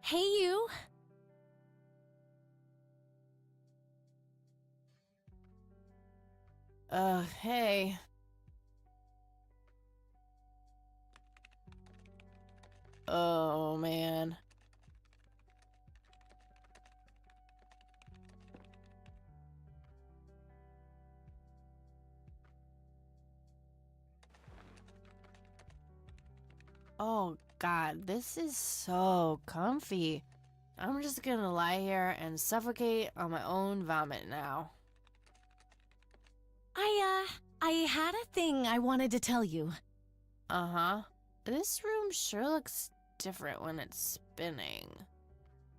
Hey, you. Hey. Oh, man. Oh, God, this is so comfy. I'm just gonna lie here and suffocate on my own vomit now. I had a thing I wanted to tell you. Uh-huh. This room sure looks different when it's spinning.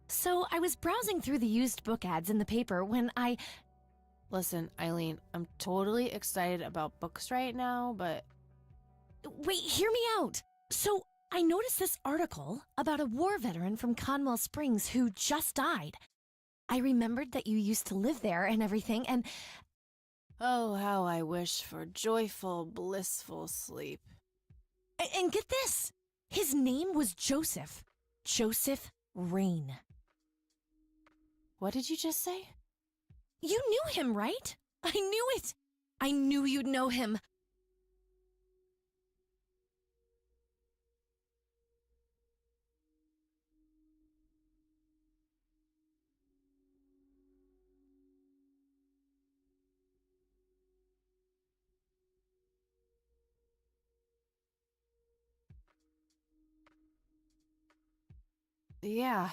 So, I was browsing through the used book ads in the paper when Listen, Eileen, I'm totally excited about books right now, but... Wait, hear me out. So, I noticed this article about a war veteran from Conwell Springs who just died. I remembered that you used to live there and everything, and... Oh, how I wish for joyful, blissful sleep. And get this! His name was Joseph. Joseph Rain. What did you just say? You knew him, right? I knew it! I knew you'd know him. Yeah,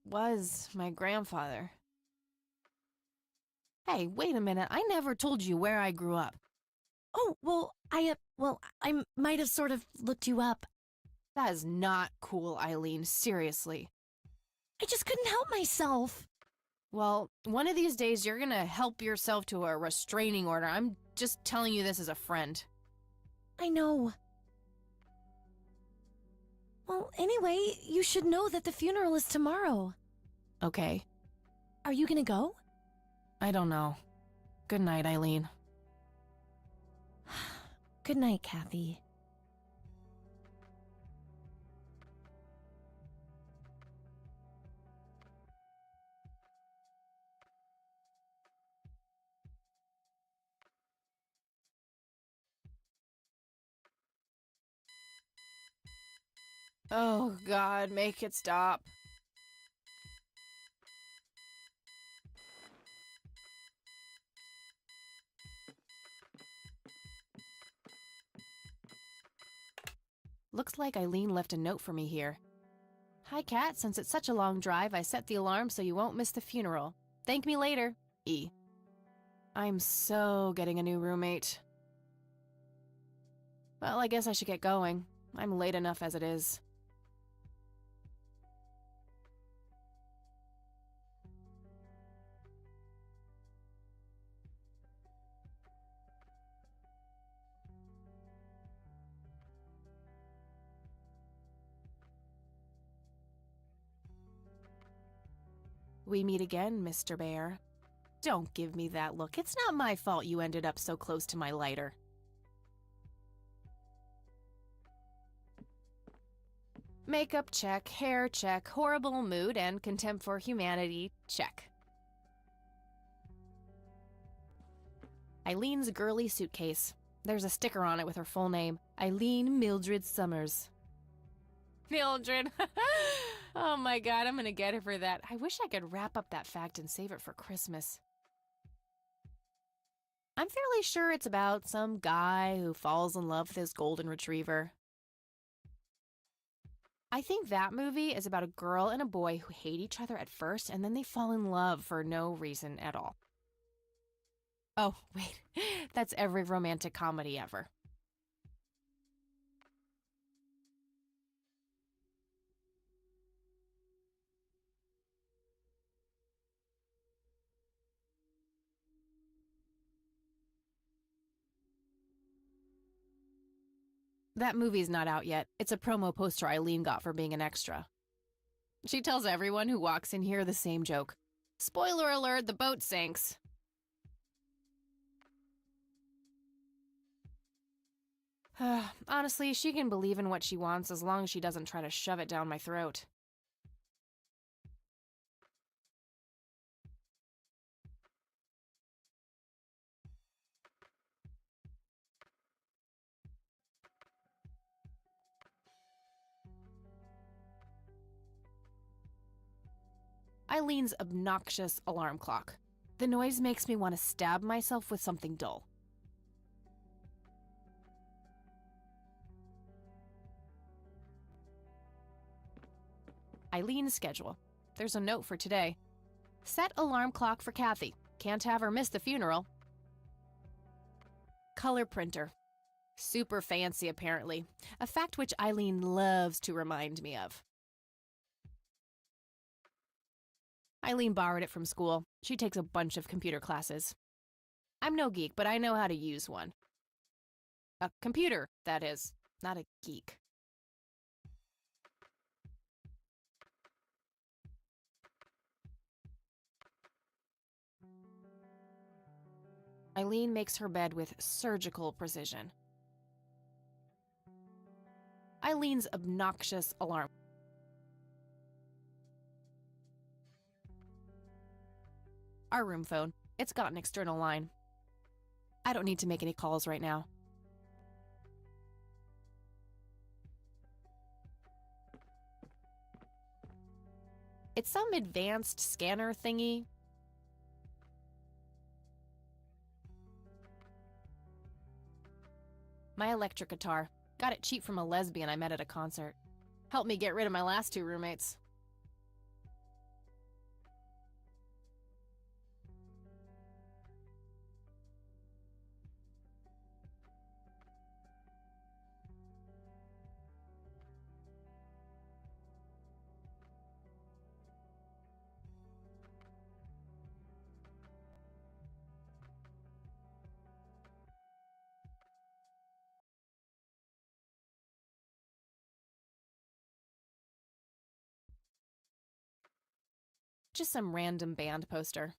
was my grandfather. Hey, wait a minute, I never told you where I grew up. Oh, well, I might have sort of looked you up. That is not cool, Eileen, seriously. I just couldn't help myself. Well, one of these days you're gonna help yourself to a restraining order. I'm just telling you this as a friend. I know. Well, anyway, you should know that the funeral is tomorrow. Okay. Are you gonna go? I don't know. Good night, Eileen. Good night, Kathy. Oh, God, make it stop. Looks like Eileen left a note for me here. Hi, Kat. Since it's such a long drive, I set the alarm so you won't miss the funeral. Thank me later. E. I'm so getting a new roommate. Well, I guess I should get going. I'm late enough as it is. We meet again, Mr. Bear. Don't give me that look. It's not my fault you ended up so close to my lighter. Makeup check, hair check, horrible mood and contempt for humanity check. Eileen's girly suitcase. There's a sticker on it with her full name, Eileen Mildred Summers. Mildred. Oh my God, I'm gonna get her for that. I wish I could wrap up that fact and save it for Christmas. I'm fairly sure it's about some guy who falls in love with his golden retriever. I think that movie is about a girl and a boy who hate each other at first and then they fall in love for no reason at all. Oh, wait, that's every romantic comedy ever. That movie's not out yet. It's a promo poster Eileen got for being an extra. She tells everyone who walks in here the same joke. Spoiler alert, the boat sinks. Honestly, she can believe in what she wants as long as she doesn't try to shove it down my throat. Eileen's obnoxious alarm clock. The noise makes me want to stab myself with something dull. Eileen's schedule. There's a note for today. Set alarm clock for Kathy. Can't have her miss the funeral. Color printer. Super fancy, apparently. A fact which Eileen loves to remind me of. Eileen borrowed it from school. She takes a bunch of computer classes. I'm no geek, but I know how to use one. A computer, that is, not a geek. Eileen makes her bed with surgical precision. Eileen's obnoxious alarm. Our room phone. It's got an external line. I don't need to make any calls right now. It's some advanced scanner thingy. My electric guitar. Got it cheap from a lesbian I met at a concert. Helped me get rid of my last 2 roommates. Just some random band poster.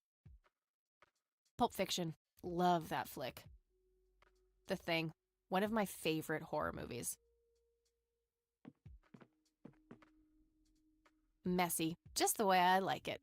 Pulp Fiction. Love that flick. The Thing. One of my favorite horror movies. Messy. Just the way I like it.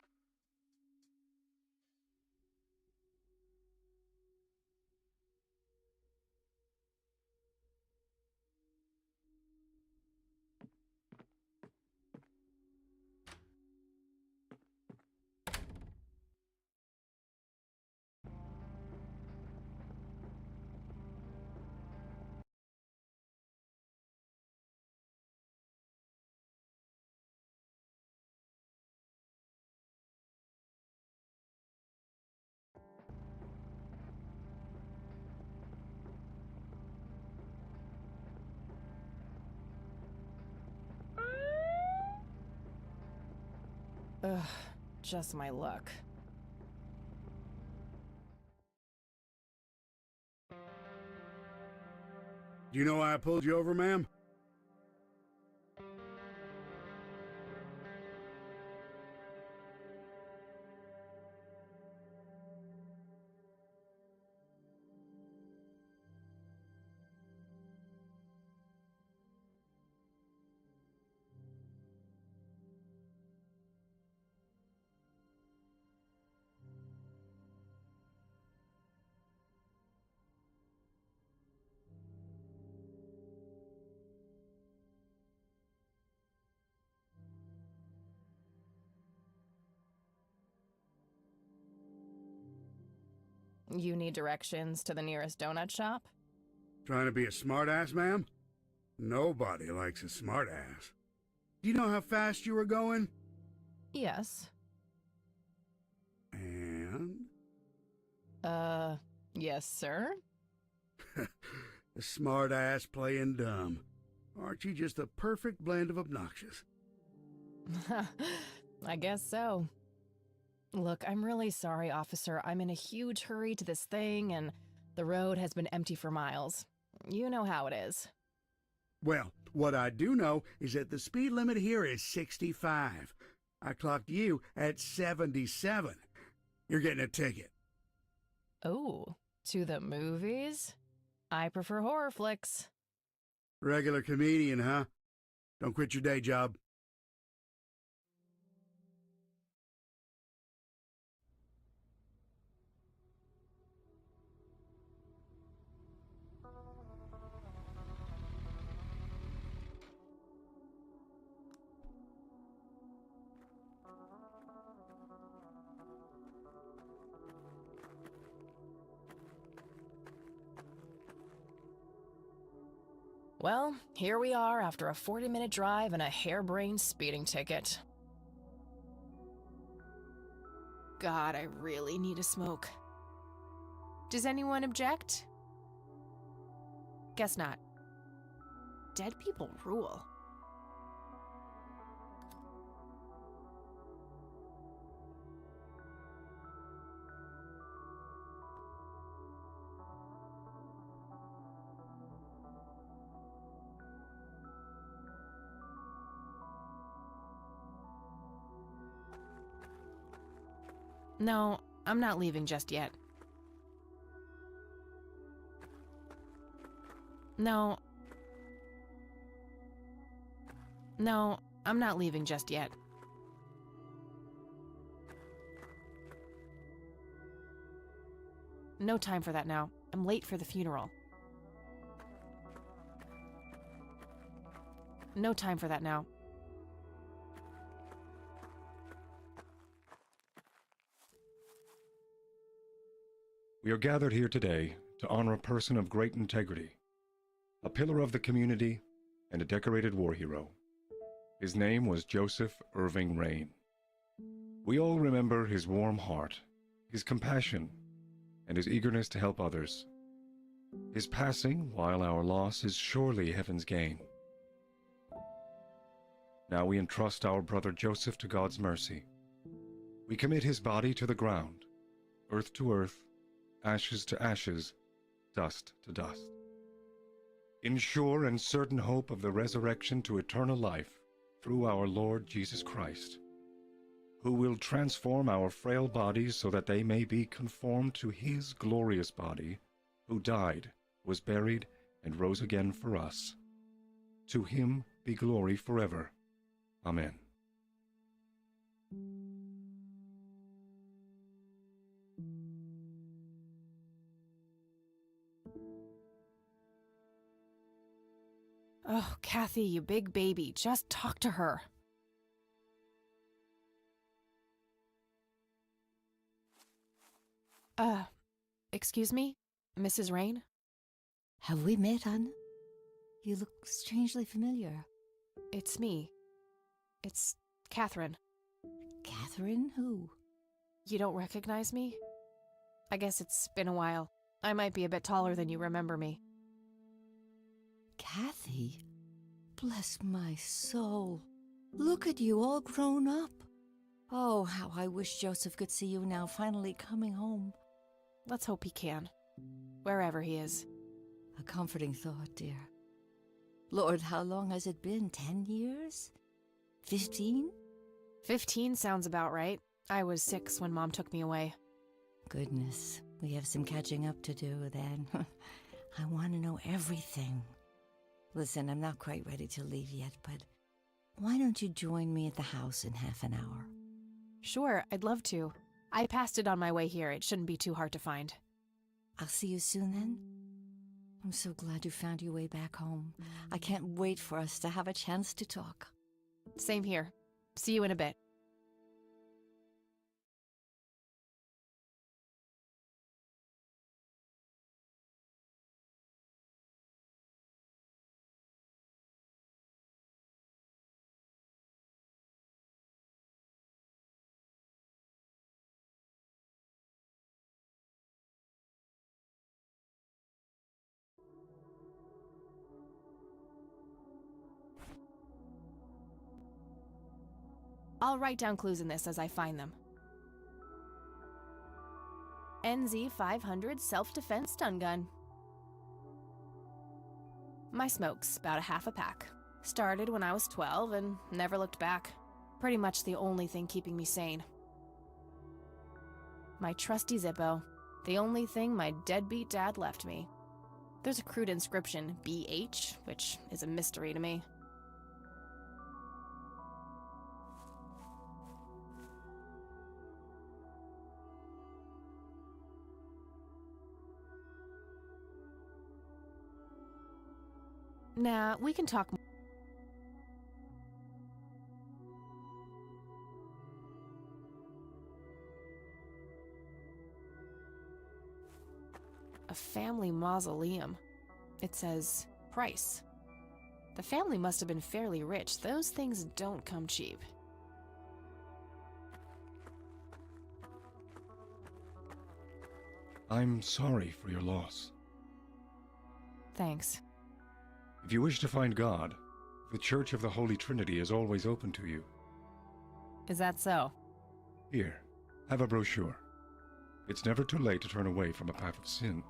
Ugh, just my luck. Do you know why I pulled you over, ma'am? You need directions to the nearest donut shop? Trying to be a smartass, ma'am? Nobody likes a smartass. Do you know how fast you were going? Yes. And? Yes, sir? A smartass playing dumb. Aren't you just a perfect blend of obnoxious? I guess so. Look, I'm really sorry, officer. I'm in a huge hurry to this thing, and the road has been empty for miles. You know how it is. Well, what I do know is that the speed limit here is 65. I clocked you at 77. You're getting a ticket. Oh, to the movies? I prefer horror flicks. Regular comedian, huh? Don't quit your day job. Well, here we are after a 40-minute drive and a harebrained speeding ticket. God, I really need a smoke. Does anyone object? Guess not. Dead people rule. No, I'm not leaving just yet. No, I'm not leaving just yet. No time for that now. I'm late for the funeral. No time for that now. We are gathered here today to honor a person of great integrity, a pillar of the community, and a decorated war hero. His name was Joseph Irving Rain. We all remember his warm heart, his compassion, and his eagerness to help others. His passing, while our loss, is surely heaven's gain. Now we entrust our brother Joseph to God's mercy. We commit his body to the ground, earth to earth, ashes to ashes, dust to dust. In sure and certain hope of the resurrection to eternal life through our Lord Jesus Christ, who will transform our frail bodies so that they may be conformed to his glorious body, who died, was buried, and rose again for us. To him be glory forever. Amen. Oh, Kathy, you big baby, just talk to her. Excuse me? Mrs. Rain? Have we met, hon? You look strangely familiar. It's me. It's Catherine. Catherine who? You don't recognize me? I guess it's been a while. I might be a bit taller than you remember me. Kathy? Bless my soul. Look at you, all grown up. Oh, how I wish Joseph could see you now, finally coming home. Let's hope he can. Wherever he is. A comforting thought, dear. Lord, how long has it been? 10 years? 15? 15 sounds about right. I was 6 when Mom took me away. Goodness, we have some catching up to do then. I want to know everything. Listen, I'm not quite ready to leave yet, but why don't you join me at the house in half an hour? Sure, I'd love to. I passed it on my way here. It shouldn't be too hard to find. I'll see you soon then. I'm so glad you found your way back home. I can't wait for us to have a chance to talk. Same here. See you in a bit. I'll write down clues in this as I find them. NZ 500 self-defense stun gun. My smoke's about a half a pack. Started when I was 12 and never looked back. Pretty much the only thing keeping me sane. My trusty Zippo. The only thing my deadbeat dad left me. There's a crude inscription, BH, which is a mystery to me. Nah, we can talk more. A family mausoleum. It says, price, The family must have been fairly rich. Those things don't come cheap. I'm sorry for your loss. Thanks. If you wish to find God, the Church of the Holy Trinity is always open to you. Is that so? Here, have a brochure. It's never too late to turn away from a path of sin.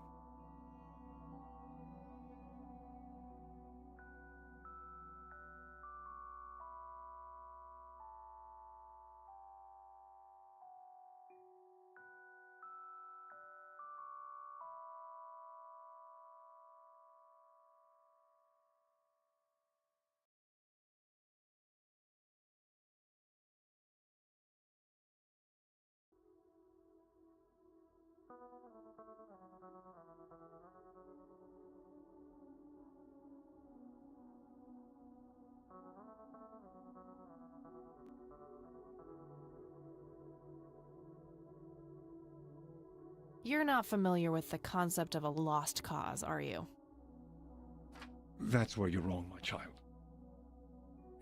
You're not familiar with the concept of a lost cause, are you? That's where you're wrong, my child.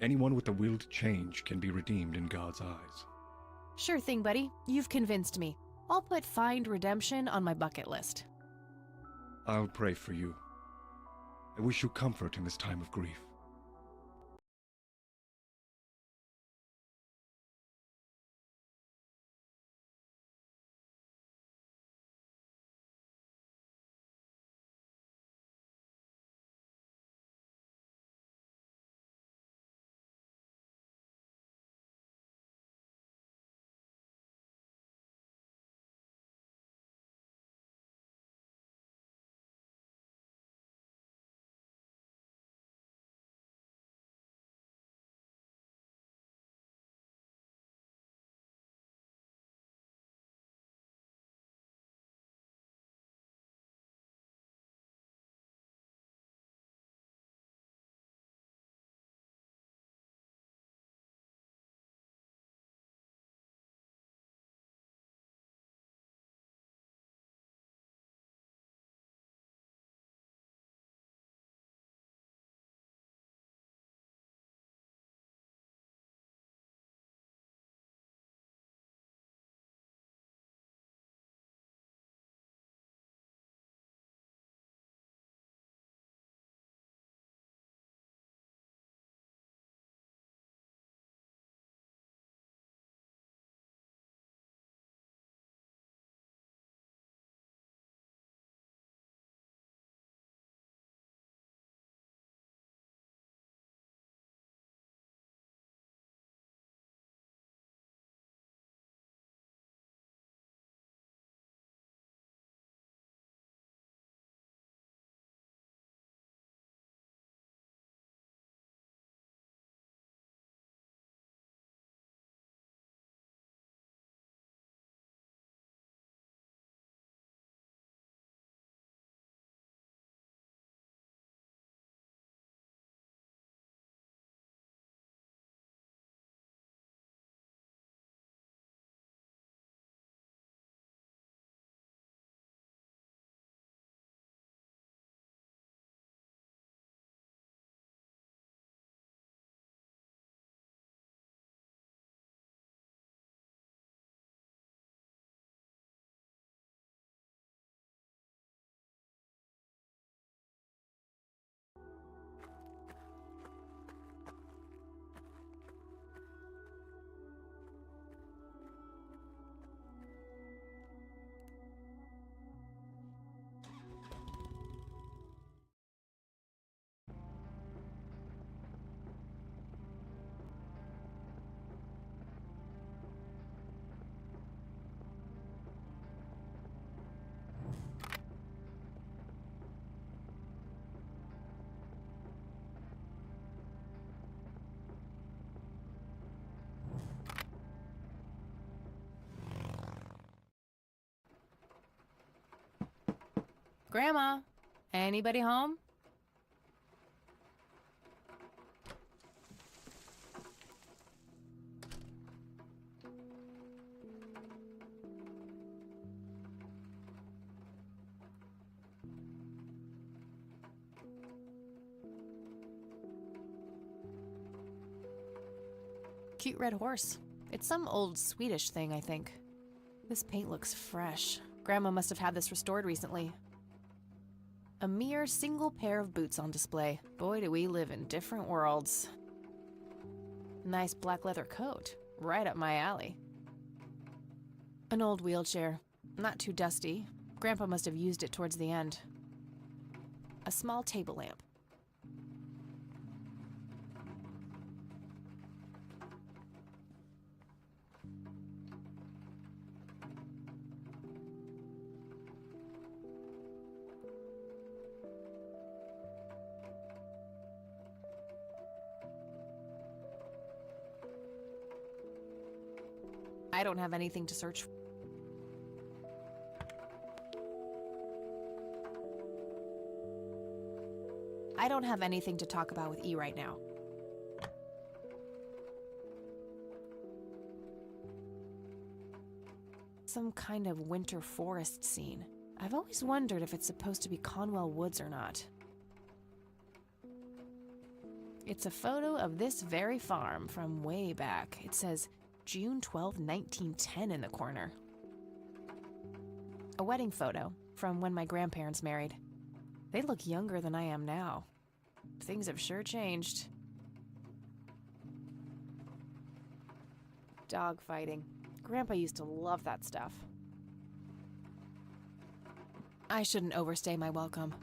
Anyone with the will to change can be redeemed in God's eyes. Sure thing, buddy. You've convinced me. I'll put find redemption on my bucket list. I'll pray for you. I wish you comfort in this time of grief. Grandma, anybody home? cute red horse. It's some old Swedish thing, I think. This paint looks fresh. Grandma must have had this restored recently. A mere single pair of boots on display. Boy, do we live in different worlds. Nice black leather coat. Right up my alley. An old wheelchair. Not too dusty. Grandpa must have used it towards the end. A small table lamp. I don't have anything to search for. I don't have anything to talk about with E right now. Some kind of winter forest scene. I've always wondered if it's supposed to be Conwell Woods or not. It's a photo of this very farm from way back. It says June 12, 1910 in the corner. A wedding photo from when my grandparents married. They look younger than I am now. Things have sure changed. Dog fighting. Grandpa used to love that stuff. I shouldn't overstay my welcome.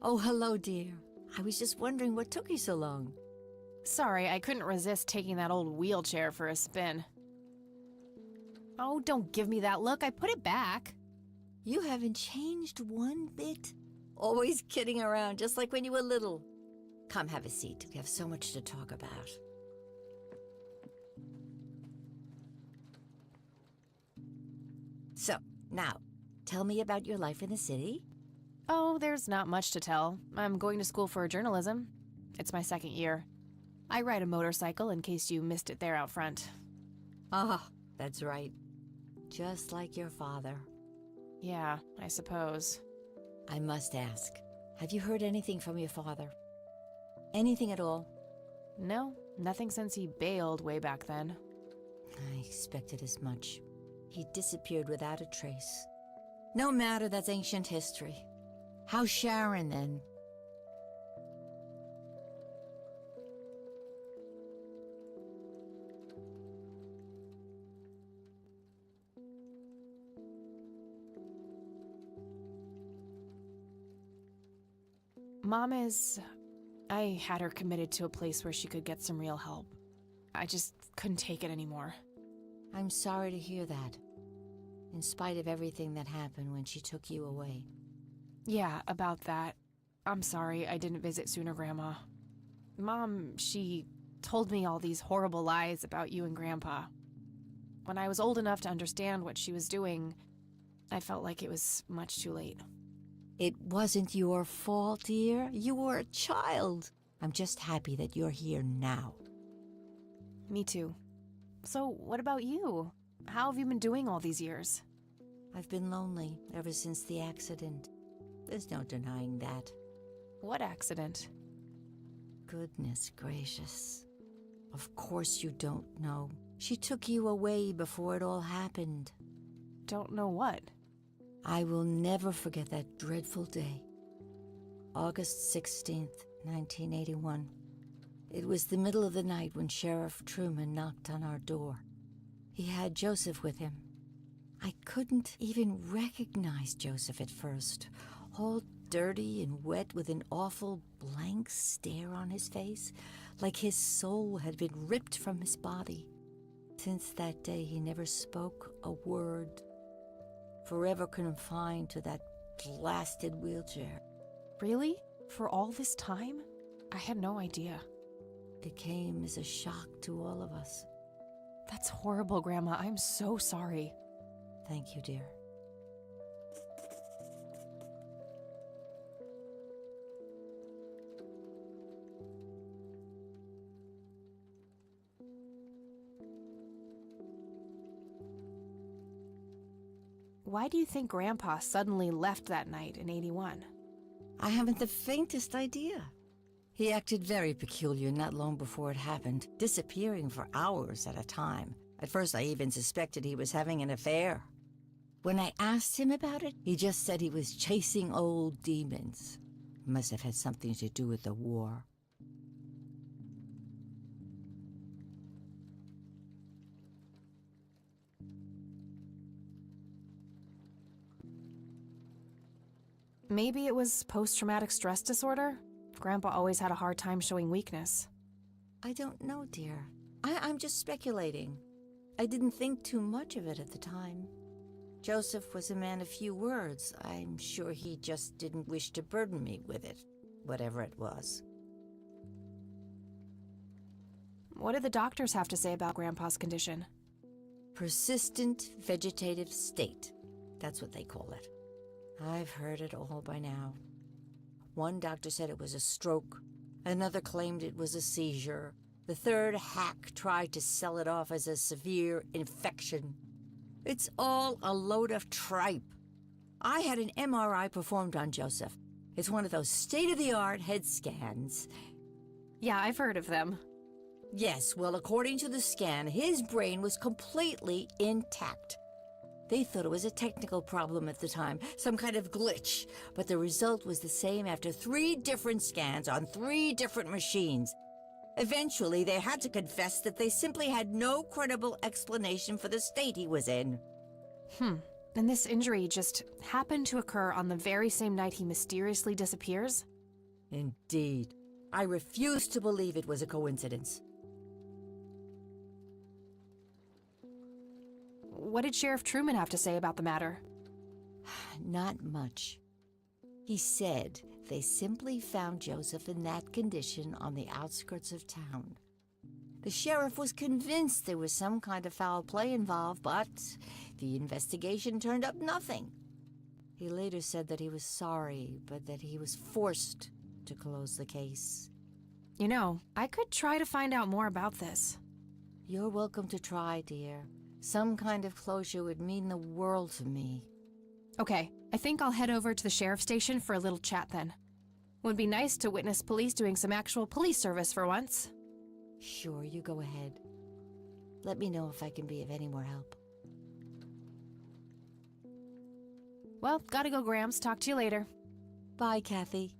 Oh, hello, dear. I was just wondering what took you so long. Sorry, I couldn't resist taking that old wheelchair for a spin. Oh, don't give me that look. I put it back. You haven't changed one bit. Always kidding around, just like when you were little. Come have a seat. We have so much to talk about. So, now, tell me about your life in the city. Oh, there's not much to tell. I'm going to school for journalism. It's my second year. I ride a motorcycle in case you missed it there out front. Ah, that's right. Just like your father. Yeah, I suppose. I must ask, have you heard anything from your father? Anything at all? No, nothing since he bailed way back then. I expected as much. He disappeared without a trace. No matter, that's ancient history. How's Sharon, then? Mom is... I had her committed to a place where she could get some real help. I just couldn't take it anymore. I'm sorry to hear that. In spite of everything that happened when she took you away. Yeah, about that. I'm sorry I didn't visit sooner, Grandma. Mom, she told me all these horrible lies about you and Grandpa. When I was old enough to understand what she was doing, I felt like it was much too late. It wasn't your fault, dear. You were a child. I'm just happy that you're here now. Me too. So, what about you? How have you been doing all these years? I've been lonely ever since the accident. There's no denying that. What accident? Goodness gracious. Of course you don't know. She took you away before it all happened. Don't know what? I will never forget that dreadful day. August 16th, 1981. It was the middle of the night when Sheriff Truman knocked on our door. He had Joseph with him. I couldn't even recognize Joseph at first, all dirty and wet with an awful blank stare on his face, like his soul had been ripped from his body. Since that day, he never spoke a word, forever confined to that blasted wheelchair. Really? For all this time? I had no idea. It came as a shock to all of us. That's horrible, Grandma. I'm so sorry. Thank you, dear. Why do you think Grandpa suddenly left that night in 81? I haven't the faintest idea. He acted very peculiar not long before it happened, disappearing for hours at a time. At first, I even suspected he was having an affair. When I asked him about it, he just said he was chasing old demons. Must have had something to do with the war. Maybe it was post-traumatic stress disorder? Grandpa always had a hard time showing weakness. I don't know, dear. I'm just speculating. I didn't think too much of it at the time. Joseph was a man of few words. I'm sure he just didn't wish to burden me with it, whatever it was. What did the doctors have to say about Grandpa's condition? Persistent vegetative state. That's what they call it. I've heard it all by now. One doctor said it was a stroke. Another claimed it was a seizure. The third hack tried to sell it off as a severe infection. It's all a load of tripe. I had an MRI performed on Joseph. It's one of those state-of-the-art head scans. Yeah, I've heard of them. Yes, well, according to the scan, his brain was completely intact. They thought it was a technical problem at the time, some kind of glitch, but the result was the same after 3 different scans on 3 different machines. Eventually, they had to confess that they simply had no credible explanation for the state he was in. And this injury just happened to occur on the very same night he mysteriously disappears? Indeed. I refuse to believe it was a coincidence. What did Sheriff Truman have to say about the matter? Not much. He said they simply found Joseph in that condition on the outskirts of town. The sheriff was convinced there was some kind of foul play involved, but the investigation turned up nothing. He later said that he was sorry, but that he was forced to close the case. You know, I could try to find out more about this. You're welcome to try, dear. Some kind of closure would mean the world to me. Okay, I think I'll head over to the sheriff's station for a little chat then. Would be nice to witness police doing some actual police service for once. Sure, you go ahead. Let me know if I can be of any more help. Well, gotta go, Grams. Talk to you later. Bye, Kathy.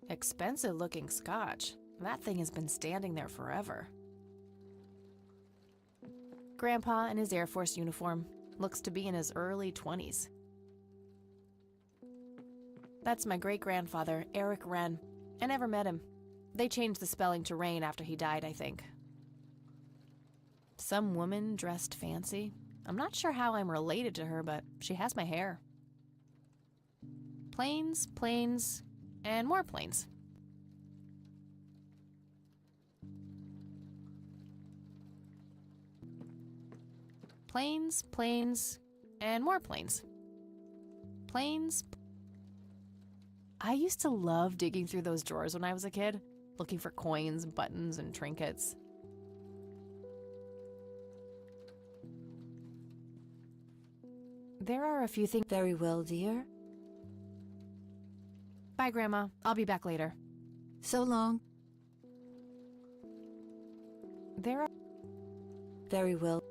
Expensive-looking scotch. That thing has been standing there forever. Grandpa in his Air Force uniform. Looks to be in his early 20s. That's my great-grandfather, Eric Wren. I never met him. They changed the spelling to Rain after he died, I think. Some woman dressed fancy. I'm not sure how I'm related to her, but she has my hair. Planes, planes, and more planes. Planes, planes, and more planes. Planes. I used to love digging through those drawers when I was a kid, looking for coins, buttons, and trinkets. There are a few things. Very well, dear. Bye, Grandma. I'll be back later. So long. There are. Very well.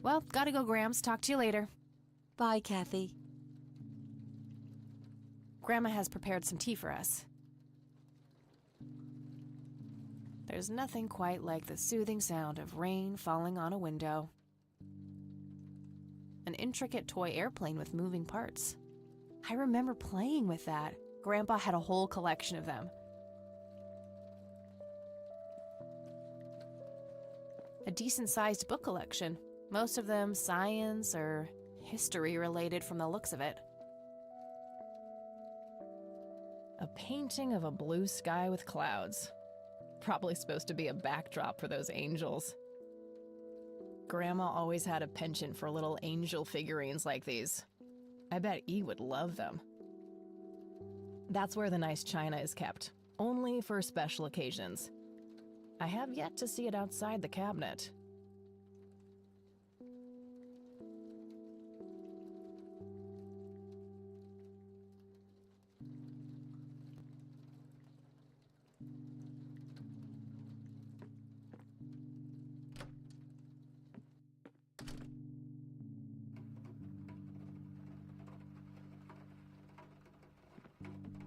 Well, gotta go, Grams. Talk to you later. Bye, Kathy. Grandma has prepared some tea for us. There's nothing quite like the soothing sound of rain falling on a window. An intricate toy airplane with moving parts. I remember playing with that. Grandpa had a whole collection of them. A decent-sized book collection, most of them science or history-related from the looks of it. A painting of a blue sky with clouds. Probably supposed to be a backdrop for those angels. Grandma always had a penchant for little angel figurines like these. I bet E would love them. That's where the nice china is kept, only for special occasions. I have yet to see it outside the cabinet.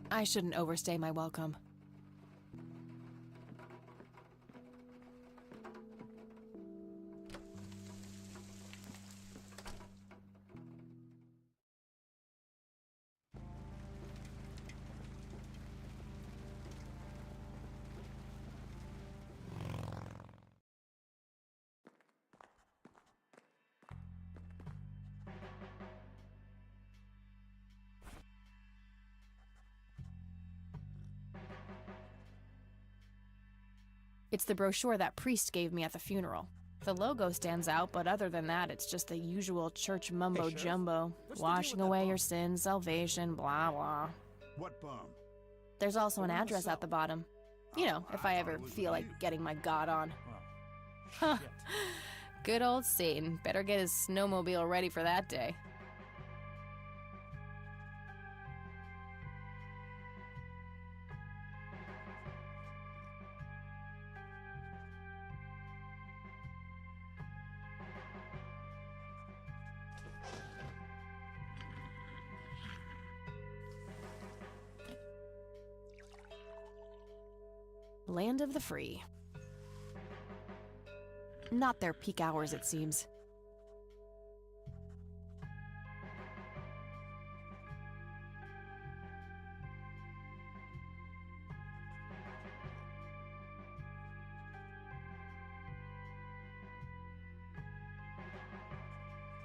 I shouldn't overstay my welcome. It's the brochure that priest gave me at the funeral. The logo stands out, but other than that, it's just the usual church mumbo-jumbo. Washing away your sins, salvation, blah, blah. What bum? There's also an address at the bottom. You know, if I ever feel like getting my God on. Huh. Good old Satan. Better get his snowmobile ready for that day. Land of the free. Not their peak hours, it seems.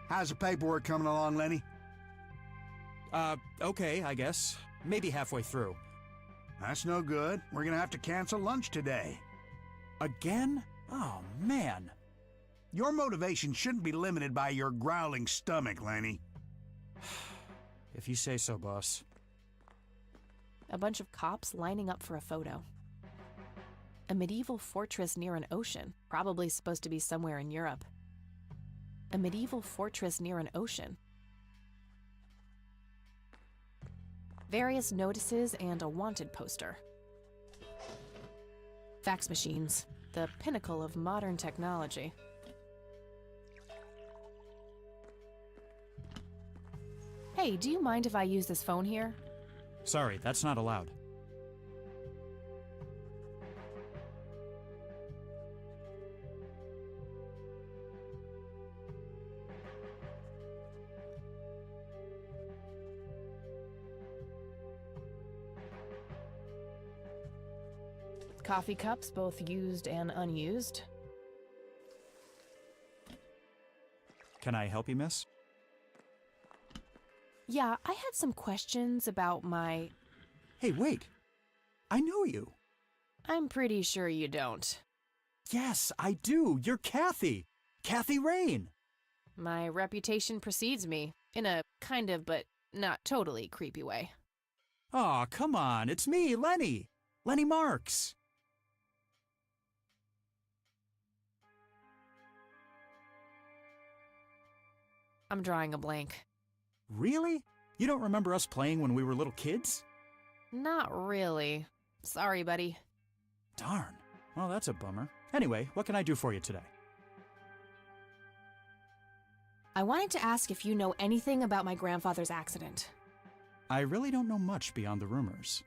How's the paperwork coming along, Lenny? Okay, I guess. Maybe halfway through. That's no good. We're gonna have to cancel lunch today. Again? Oh, man. Your motivation shouldn't be limited by your growling stomach, Lenny. If you say so, boss. A bunch of cops lining up for a photo. A medieval fortress near an ocean, probably supposed to be somewhere in Europe. A medieval fortress near an ocean. Various notices and a wanted poster. Fax machines, the pinnacle of modern technology. Hey, do you mind if I use this phone here? Sorry, that's not allowed. Coffee cups, both used and unused. Can I help you, miss? Yeah, I had some questions about my... Hey, wait. I know you. I'm pretty sure you don't. Yes, I do. You're Kathy. Kathy Rain. My reputation precedes me, in a kind of but not totally creepy way. Aw, come on. It's me, Lenny. Lenny Marks. I'm drawing a blank. Really? You don't remember us playing when we were little kids? Not really. Sorry, buddy. Darn. Well, that's a bummer. Anyway, what can I do for you today? I wanted to ask if you know anything about my grandfather's accident. I really don't know much beyond the rumors.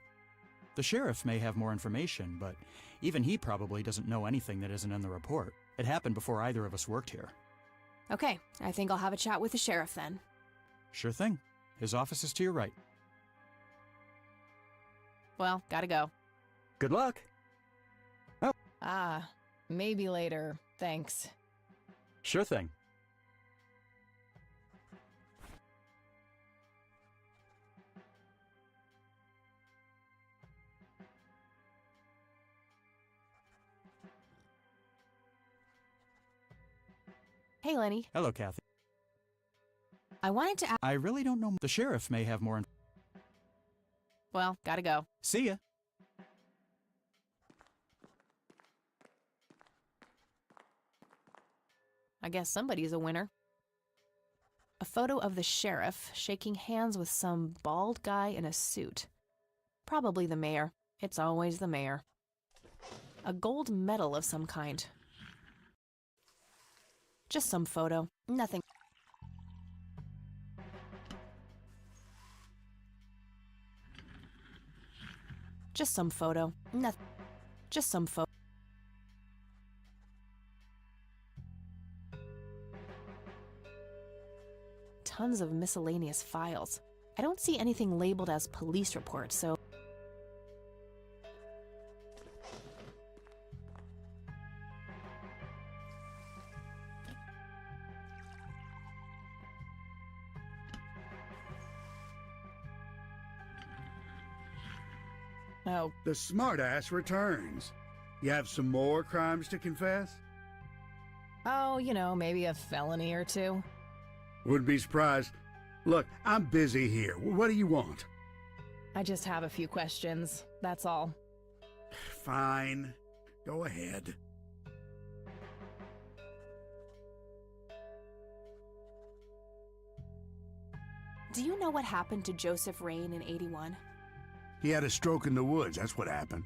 The sheriff may have more information, but even he probably doesn't know anything that isn't in the report. It happened before either of us worked here. Okay, I think I'll have a chat with the sheriff then. Sure thing. His office is to your right. Well, gotta go. Good luck. Ah, maybe later. Thanks. Sure thing. Hey, Lenny. Hello, Kathy. I wanted to ask... I really don't know. The sheriff may have more. Well, gotta go. See ya. I guess somebody's a winner. A photo of the sheriff shaking hands with some bald guy in a suit. Probably the mayor. It's always the mayor. A gold medal of some kind. Just some photo. Nothing. Just some photo. Nothing. Just some photo. Tons of miscellaneous files. I don't see anything labeled as police report, so... Oh, The smartass returns. You have some more crimes to confess? you know, maybe a felony or two. Wouldn't be surprised. Look, I'm busy here. What do you want? I just have a few questions, that's all. Fine. Go ahead. Do you know what happened to Joseph Rain in '81? He had a stroke in the woods, that's what happened.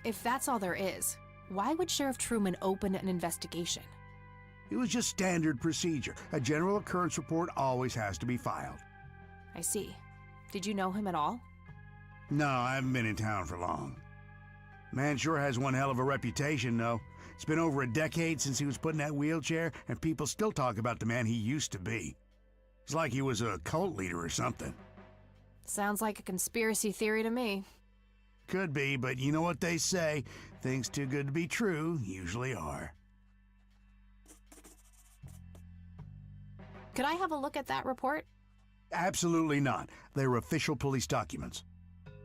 If that's all there is, why would Sheriff Truman open an investigation? It was just standard procedure. A general occurrence report always has to be filed. I see. Did you know him at all? No, I haven't been in town for long. Man sure has one hell of a reputation, though. It's been over a decade since he was put in that wheelchair, and people still talk about the man he used to be. It's like he was a cult leader or something. Sounds like a conspiracy theory to me. Could be, but you know what they say. Things too good to be true usually are. Could I have a look at that report? Absolutely not. They're official police documents.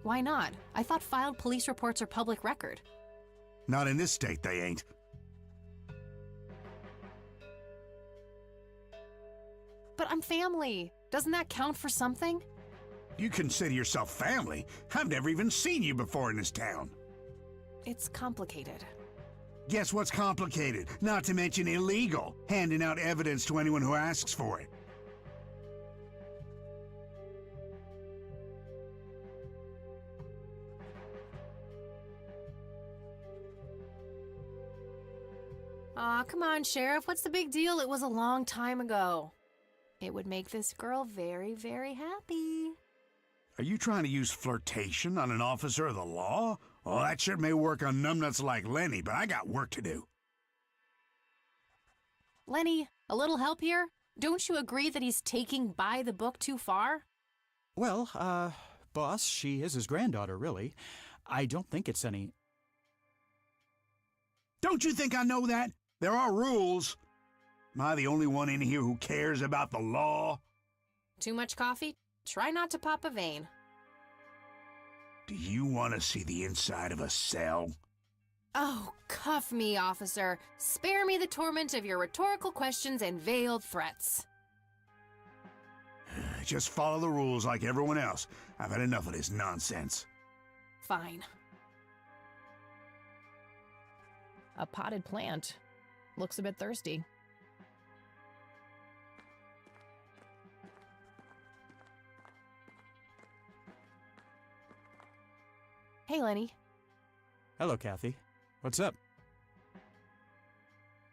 Why not? I thought filed police reports are public record. Not in this state, they ain't. But I'm family. Doesn't that count for something? You consider yourself family? I've never even seen you before in this town. It's complicated. Guess what's complicated? Not to mention illegal. Handing out evidence to anyone who asks for it. Aw, come on, Sheriff. What's the big deal? It was a long time ago. It would make this girl very, very happy. Are you trying to use flirtation on an officer of the law? Well, that sure may work on numbnuts like Lenny, but I got work to do. Lenny, a little help here? Don't you agree that he's taking by the book too far? Well, boss, she is his granddaughter, really. I don't think it's any... Don't you think I know that? There are rules. Am I the only one in here who cares about the law? Too much coffee? Try not to pop a vein. Do you want to see the inside of a cell? Oh, cuff me, officer. Spare me the torment of your rhetorical questions and veiled threats. Just follow the rules like everyone else. I've had enough of this nonsense. Fine. A potted plant. Looks a bit thirsty. Hey, Lenny. Hello, Kathy. What's up?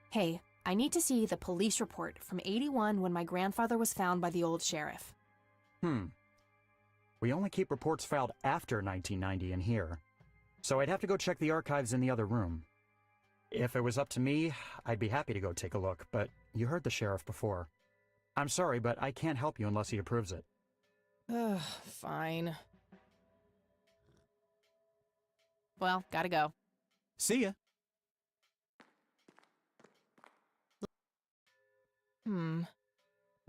Hey, I need to see the police report from '81 when my grandfather was found by the old sheriff. We only keep reports filed after 1990 in here, so I'd have to go check the archives in the other room. If it was up to me, I'd be happy to go take a look, but you heard the sheriff before. I'm sorry, but I can't help you unless he approves it. Ugh, fine. Well, gotta go. See ya.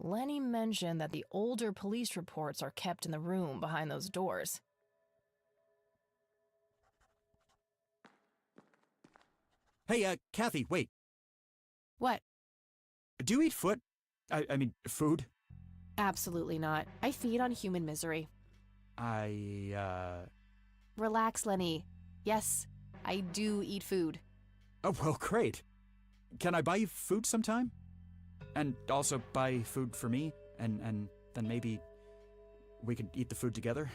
Lenny mentioned that the older police reports are kept in the room behind those doors. Hey, Kathy, wait. What? Do you eat foot? I mean, food? Absolutely not. I feed on human misery. Relax, Lenny. Yes, I do eat food. Oh, well, great. Can I buy you food sometime? And also buy food for me? And then maybe we could eat the food together?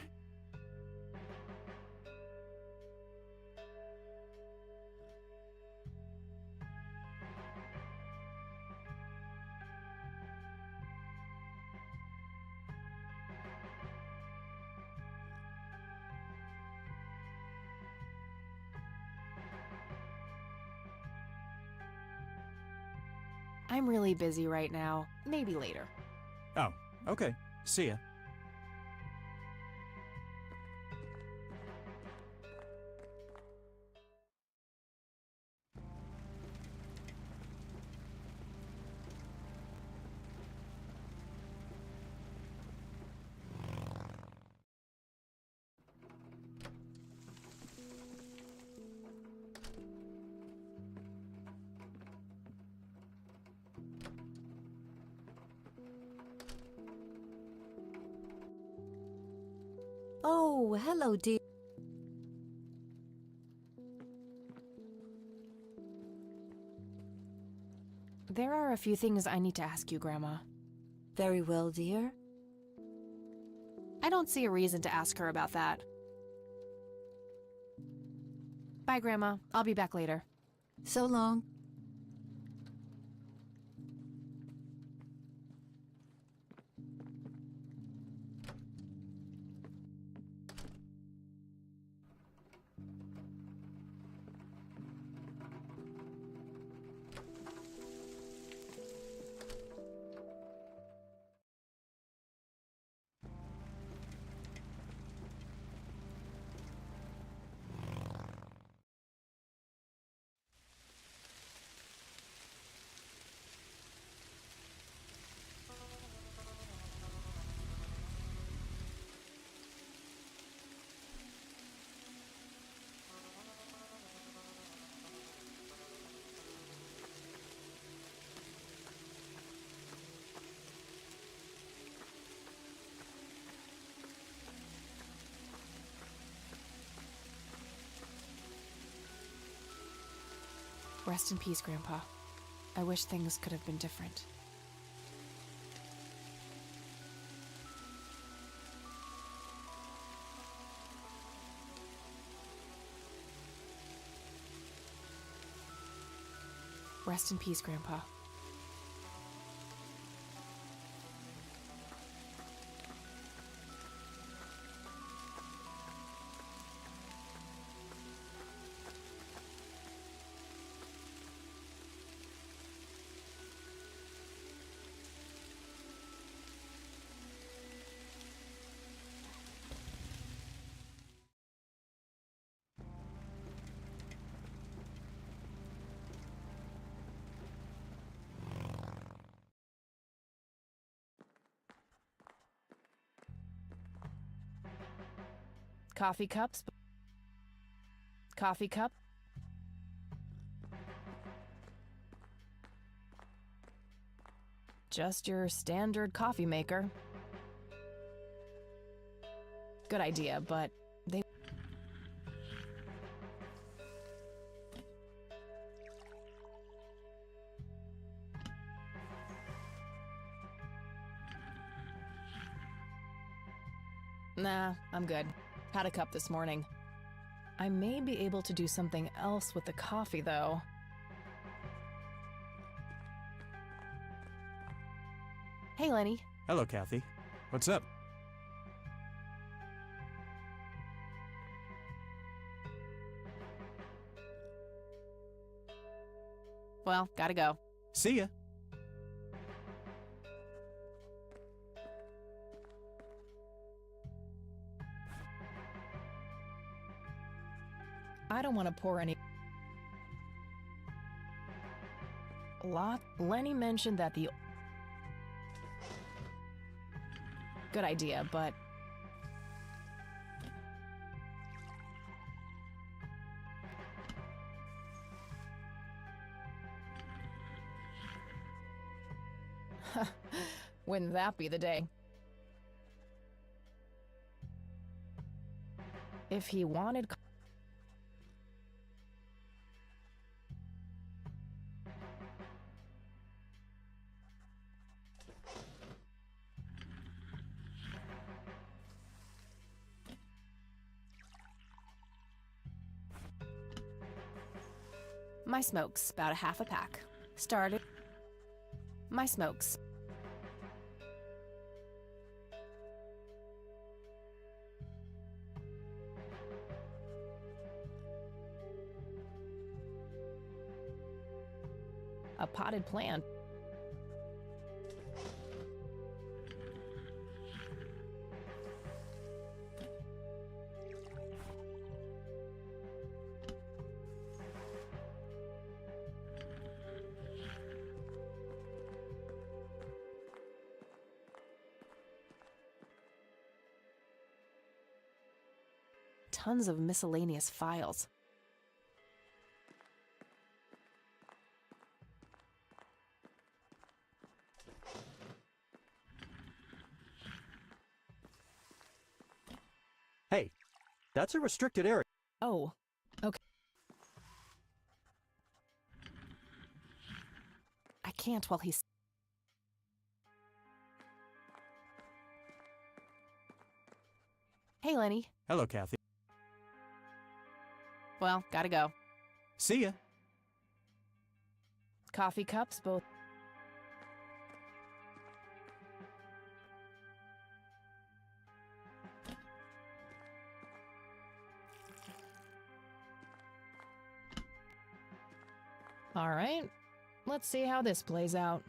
I'm really busy right now. Maybe later. Oh, okay. See ya. Oh, hello, dear. There are a few things I need to ask you, Grandma. Very well, dear. I don't see a reason to ask her about that. Bye, Grandma. I'll be back later. So long. Rest in peace, Grandpa. I wish things could have been different. Rest in peace, Grandpa. Coffee cups? Coffee cup? Just your standard coffee maker. Good idea, but they... Nah, I'm good. Had a cup this morning. I may be able to do something else with the coffee, though. Hey, Lenny. Hello, Kathy. What's up? Well, gotta go. See ya. I don't want to pour any... Lenny mentioned that the... Good idea, but... Wouldn't that be the day? If he wanted... My smoke's about a half a pack. Started. My smoke's. A potted plant. Tons of miscellaneous files. Hey, that's a restricted area. Oh, okay. I can't while he's... Hey, Lenny. Hello, Kathy. Well, gotta go. See ya. Coffee cups, both. All right, let's see how this plays out.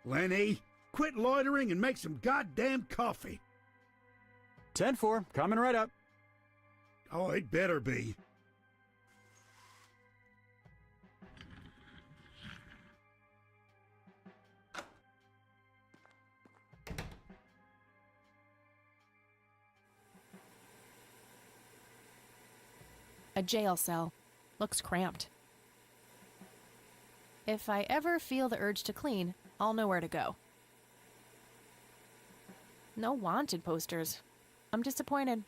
Lenny, quit loitering and make some goddamn coffee. 10-4, coming right up. Oh, it better be. A jail cell. Looks cramped. If I ever feel the urge to clean, I'll know where to go. No wanted posters. I'm disappointed.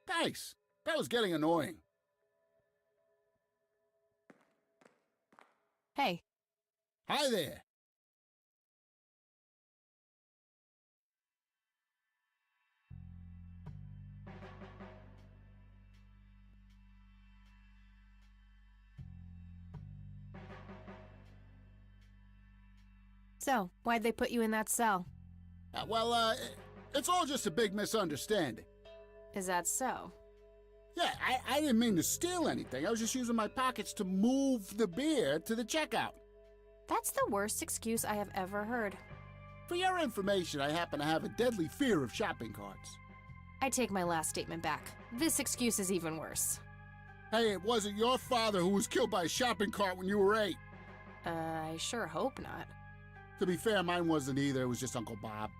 Thanks. That was getting annoying. Hey, Hi there. so why'd they put you in that cell? It's all just a big misunderstanding. Is that so? Yeah, I didn't mean to steal anything. I was just using my pockets to move the beer to the checkout. That's the worst excuse I have ever heard. For your information, I happen to have a deadly fear of shopping carts. I take my last statement back. This excuse is even worse. Hey, it wasn't your father who was killed by a shopping cart when you were 8. I sure hope not. To be fair, mine wasn't either. It was just Uncle Bob.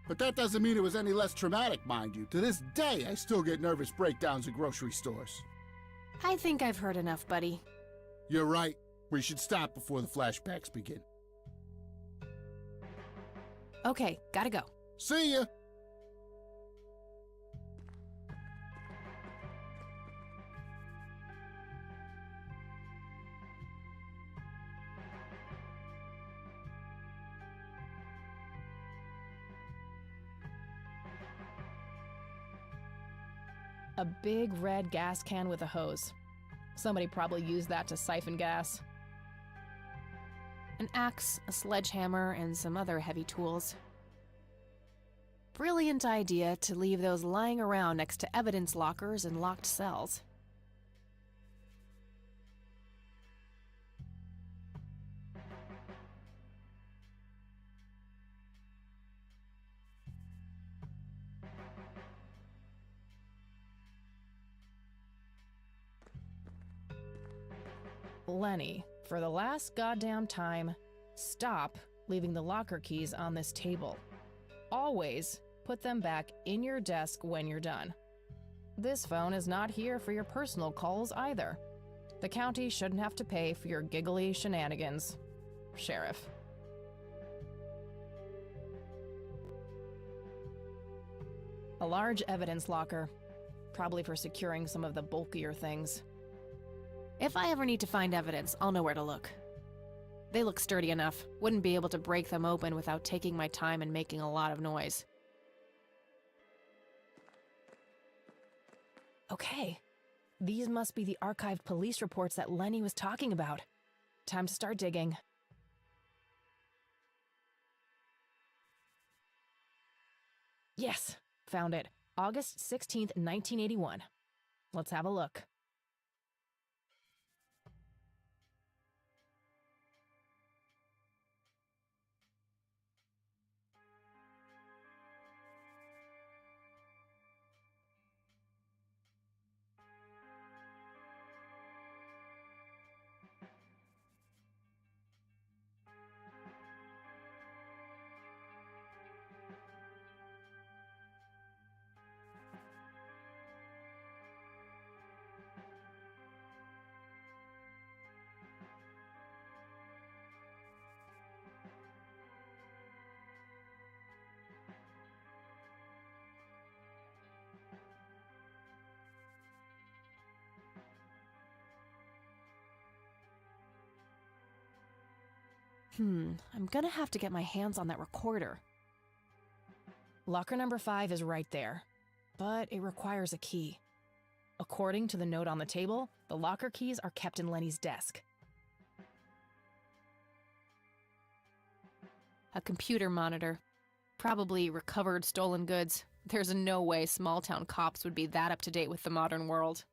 But that doesn't mean it was any less traumatic, mind you. To this day, I still get nervous breakdowns at grocery stores. I think I've heard enough, buddy. You're right. We should stop before the flashbacks begin. Okay, gotta go. See ya! A big red gas can with a hose. Somebody probably used that to siphon gas. An axe, a sledgehammer, and some other heavy tools. Brilliant idea to leave those lying around next to evidence lockers and locked cells. Lenny, for the last goddamn time, stop leaving the locker keys on this table. Always put them back in your desk when you're done. This phone is not here for your personal calls either. The county shouldn't have to pay for your giggly shenanigans. Sheriff. A large evidence locker, probably for securing some of the bulkier things. If I ever need to find evidence, I'll know where to look. They look sturdy enough. Wouldn't be able to break them open without taking my time and making a lot of noise. Okay. These must be the archived police reports that Lenny was talking about. Time to start digging. Yes, found it. August 16th, 1981. Let's have a look. I'm gonna have to get my hands on that recorder. Locker number 5 is right there, but it requires a key. According to the note on the table, the locker keys are kept in Lenny's desk. A computer monitor. Probably recovered stolen goods. There's no way small-town cops would be that up to date with the modern world.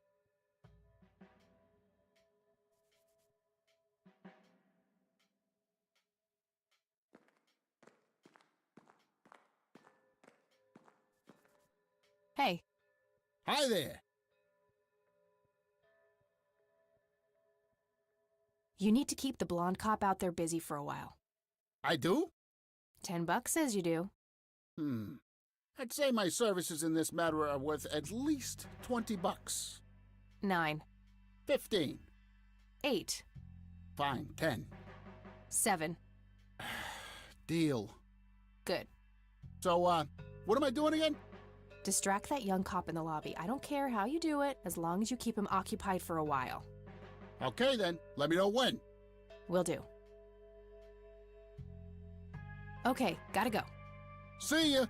Hey. Hi there. You need to keep the blonde cop out there busy for a while. I do? $10 says you do. I'd say my services in this matter are worth at least $20. 9. 15. 8. Fine, 10. 7. Deal. Good. So, what am I doing again? Distract that young cop in the lobby. I don't care how you do it, as long as you keep him occupied for a while. Okay then, let me know when. Will do. Okay, gotta go. See ya!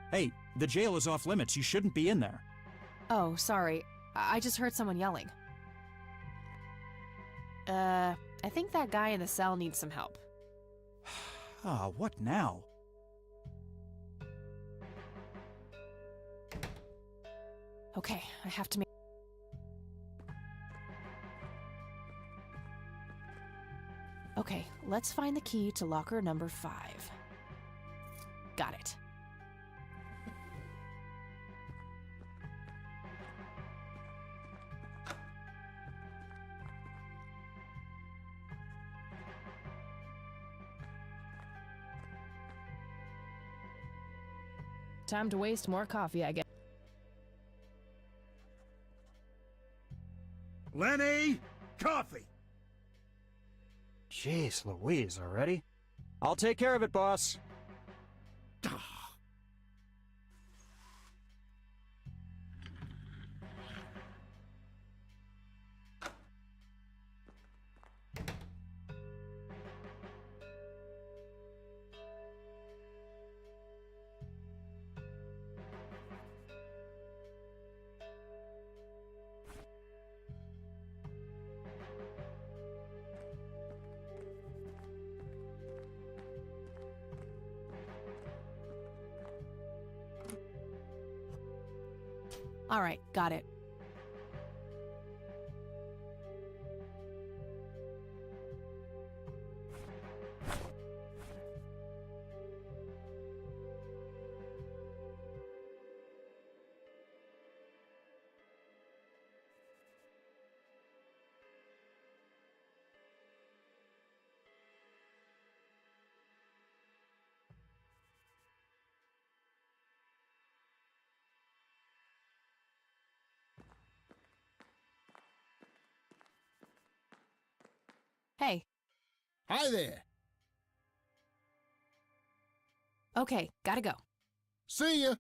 Hey, the jail is off limits. You shouldn't be in there. Oh, sorry. I just heard someone yelling. I think that guy in the cell needs some help. What now? Okay, I have to make... Okay, let's find the key to locker number 5. Got it. Time to waste more coffee, I guess. Lenny! Coffee! Jeez Louise, already? I'll take care of it, boss. All right, got it. Hey, Hi there. okay, gotta go. See ya.